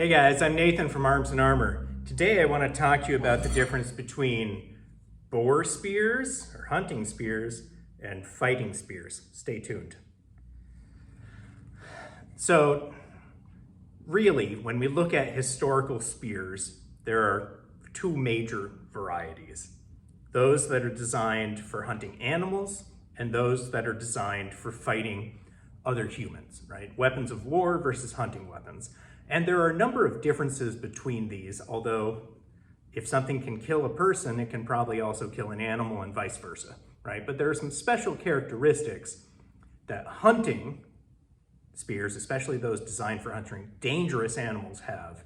Hey guys, I'm Nathan from Arms and Armor. Today I want to talk to you about the difference between boar spears or hunting spears and fighting spears. Stay tuned. So really, when we look at historical spears, there are two major varieties. Those that are designed for hunting animals and those that are designed for fighting other humans, right? Weapons of war versus hunting weapons. And there are a number of differences between these, although if something can kill a person, it can probably also kill an animal and vice versa, right? But there are some special characteristics that hunting spears, especially those designed for hunting dangerous animals, have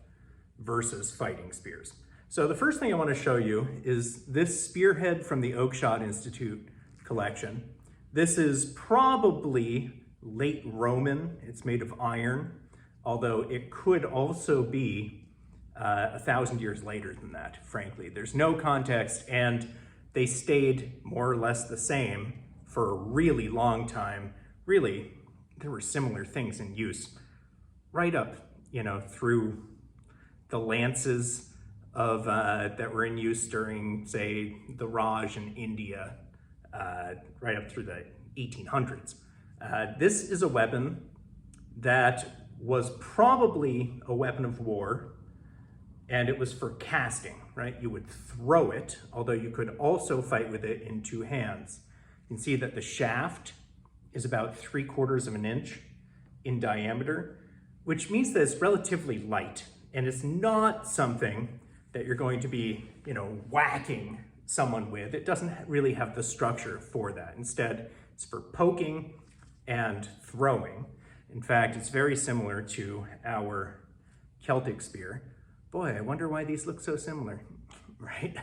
versus fighting spears. So the first thing I want to show you is this spearhead from the Oakeshott Institute Collection. This is probably late Roman. It's made of iron, although it could also be 1,000 years later than that, frankly. There's no context, and they stayed more or less the same for a really long time. Really, there were similar things in use right up, through the lances of that were in use during, say, the Raj in India, right up through the 1800s. This is a weapon that was probably a weapon of war, and it was for casting, right? You would throw it, although you could also fight with it in two hands. You can see that the shaft is about 3/4 of an inch in diameter, which means that it's relatively light, and it's not something that you're going to be, whacking someone with. It doesn't really have the structure for that. Instead, it's for poking and throwing. In fact, it's very similar to our Celtic spear. Boy, I wonder why these look so similar, right?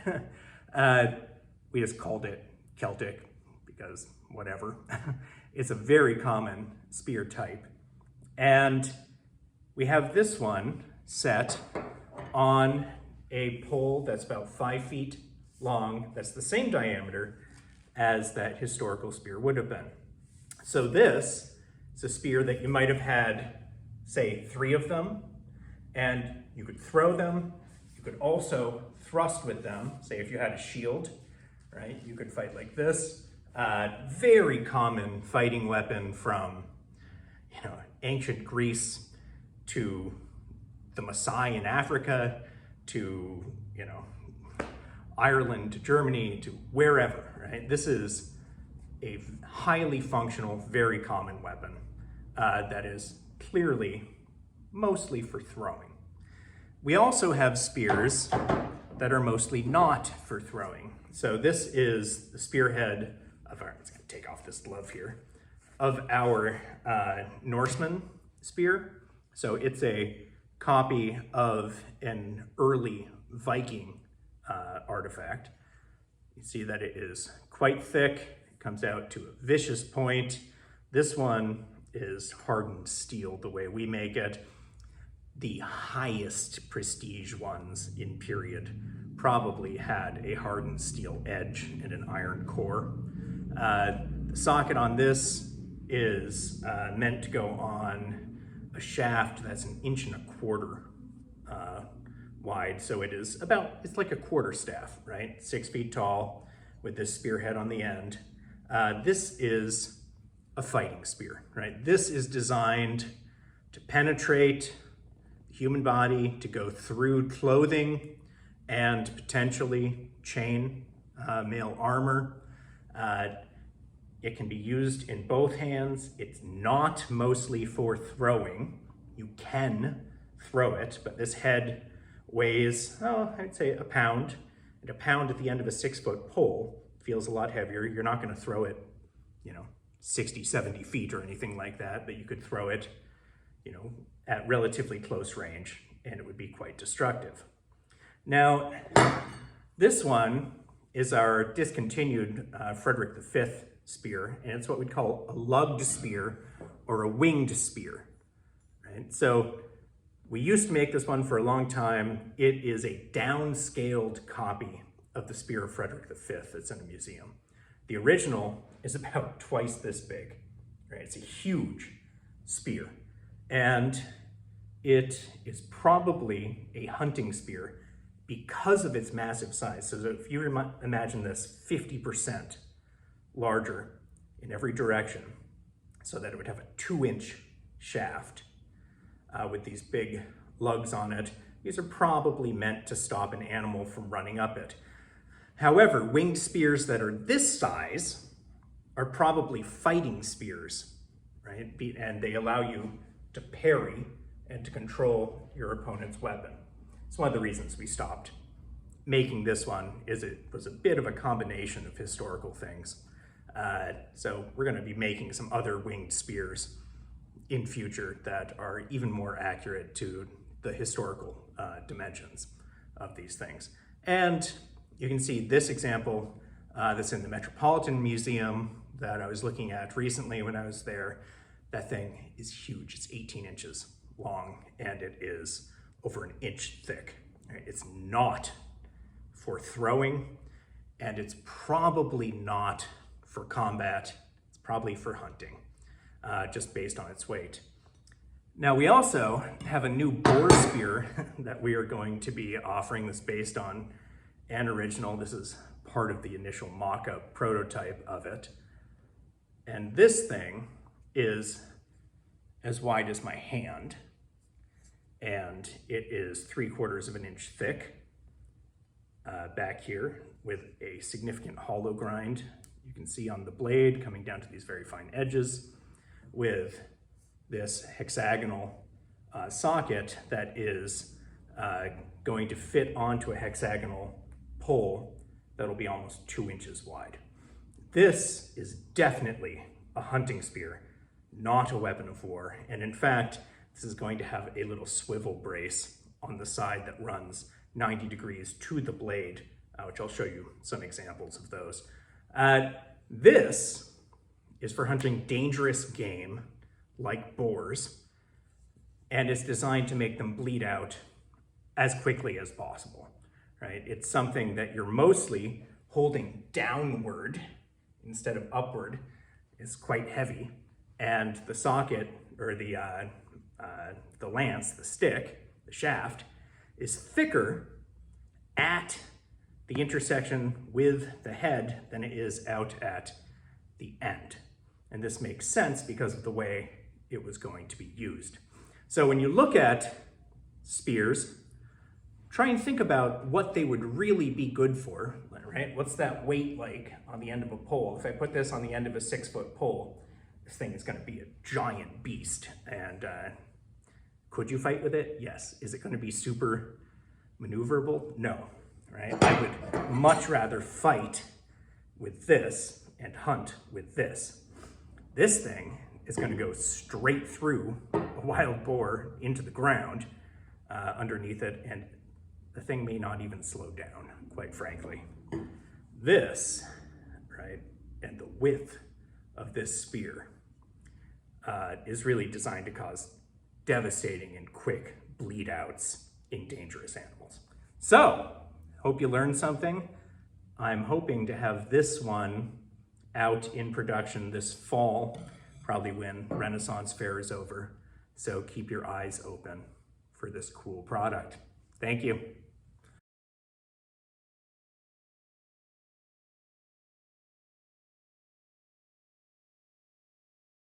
We just called it Celtic because whatever. It's a very common spear type. And we have this one set on a pole that's about 5 feet long. That's the same diameter as that historical spear would have been. So this is a spear that you might have had, say, 3 of them, and you could throw them. You could also thrust with them. Say if you had a shield, right? You could fight like this. Very common fighting weapon from, ancient Greece to the Maasai in Africa to, Ireland to Germany to wherever, right? This is a highly functional, very common weapon that is clearly mostly for throwing. We also have spears that are mostly not for throwing. So this is the spearhead of our, let's take off this glove here, of our Norseman spear. So it's a copy of an early Viking artifact. You see that it is quite thick. It comes out to a vicious point. This one is hardened steel the way we make it. The highest prestige ones in period probably had a hardened steel edge and an iron core. The socket on this is meant to go on a shaft that's 1.25 inches wide. So it is it's like a quarterstaff, right? 6 feet tall with this spearhead on the end. This is a fighting spear, right? This is designed to penetrate the human body, to go through clothing and potentially chain mail armor. It can be used in both hands. It's not mostly for throwing. You can throw it, but this head weighs, I'd say a pound. And a pound at the end of a 6-foot pole feels a lot heavier. You're not going to throw it, 60, 70 feet or anything like that, but you could throw it, at relatively close range, and it would be quite destructive. Now, this one is our discontinued Frederick V spear, and it's what we'd call a lugged spear or a winged spear, right? So we used to make this one for a long time. It is a downscaled copy of the spear of Frederick V that's in a museum. The original is about twice this big, right? It's a huge spear. And it is probably a hunting spear because of its massive size. So if you imagine this 50% larger in every direction, so that it would have a 2-inch shaft with these big lugs on it, these are probably meant to stop an animal from running up it. However, winged spears that are this size are probably fighting spears, right? And they allow you to parry and to control your opponent's weapon. It's one of the reasons we stopped making this one, is it was a bit of a combination of historical things. So we're going to be making some other winged spears in future that are even more accurate to the historical dimensions of these things. And you can see this example that's in the Metropolitan Museum that I was looking at recently when I was there. That thing is huge. It's 18 inches long and it is over 1 inch thick. It's not for throwing, and it's probably not for combat. It's probably for hunting, just based on its weight. Now we also have a new boar spear that we are going to be offering that's based on an original. This is part of the initial mock-up prototype of it. And this thing is as wide as my hand, and it is 3/4 of an inch thick back here with a significant hollow grind. You can see on the blade coming down to these very fine edges with this hexagonal socket that is going to fit onto a hexagonal pole that'll be almost 2 inches wide. This is definitely a hunting spear, not a weapon of war. And in fact, this is going to have a little swivel brace on the side that runs 90 degrees to the blade, which I'll show you some examples of those. This is for hunting dangerous game like boars, and it's designed to make them bleed out as quickly as possible, right? It's something that you're mostly holding downward instead of upward. It's quite heavy, and the socket, or the lance, the stick, the shaft, is thicker at the intersection with the head than it is out at the end. And this makes sense because of the way it was going to be used. So when you look at spears, try and think about what they would really be good for, right? What's that weight like on the end of a pole? If I put this on the end of a 6-foot pole, this thing is going to be a giant beast. And could you fight with it? Yes. Is it going to be super maneuverable? No, right? I would much rather fight with this and hunt with this. This thing is going to go straight through a wild boar into the ground underneath it, and the thing may not even slow down, quite frankly. This, right, and the width of this spear is really designed to cause devastating and quick bleed outs in dangerous animals. So, hope you learned something. I'm hoping to have this one out in production this fall, probably when Renaissance Fair is over. So keep your eyes open for this cool product. Thank you.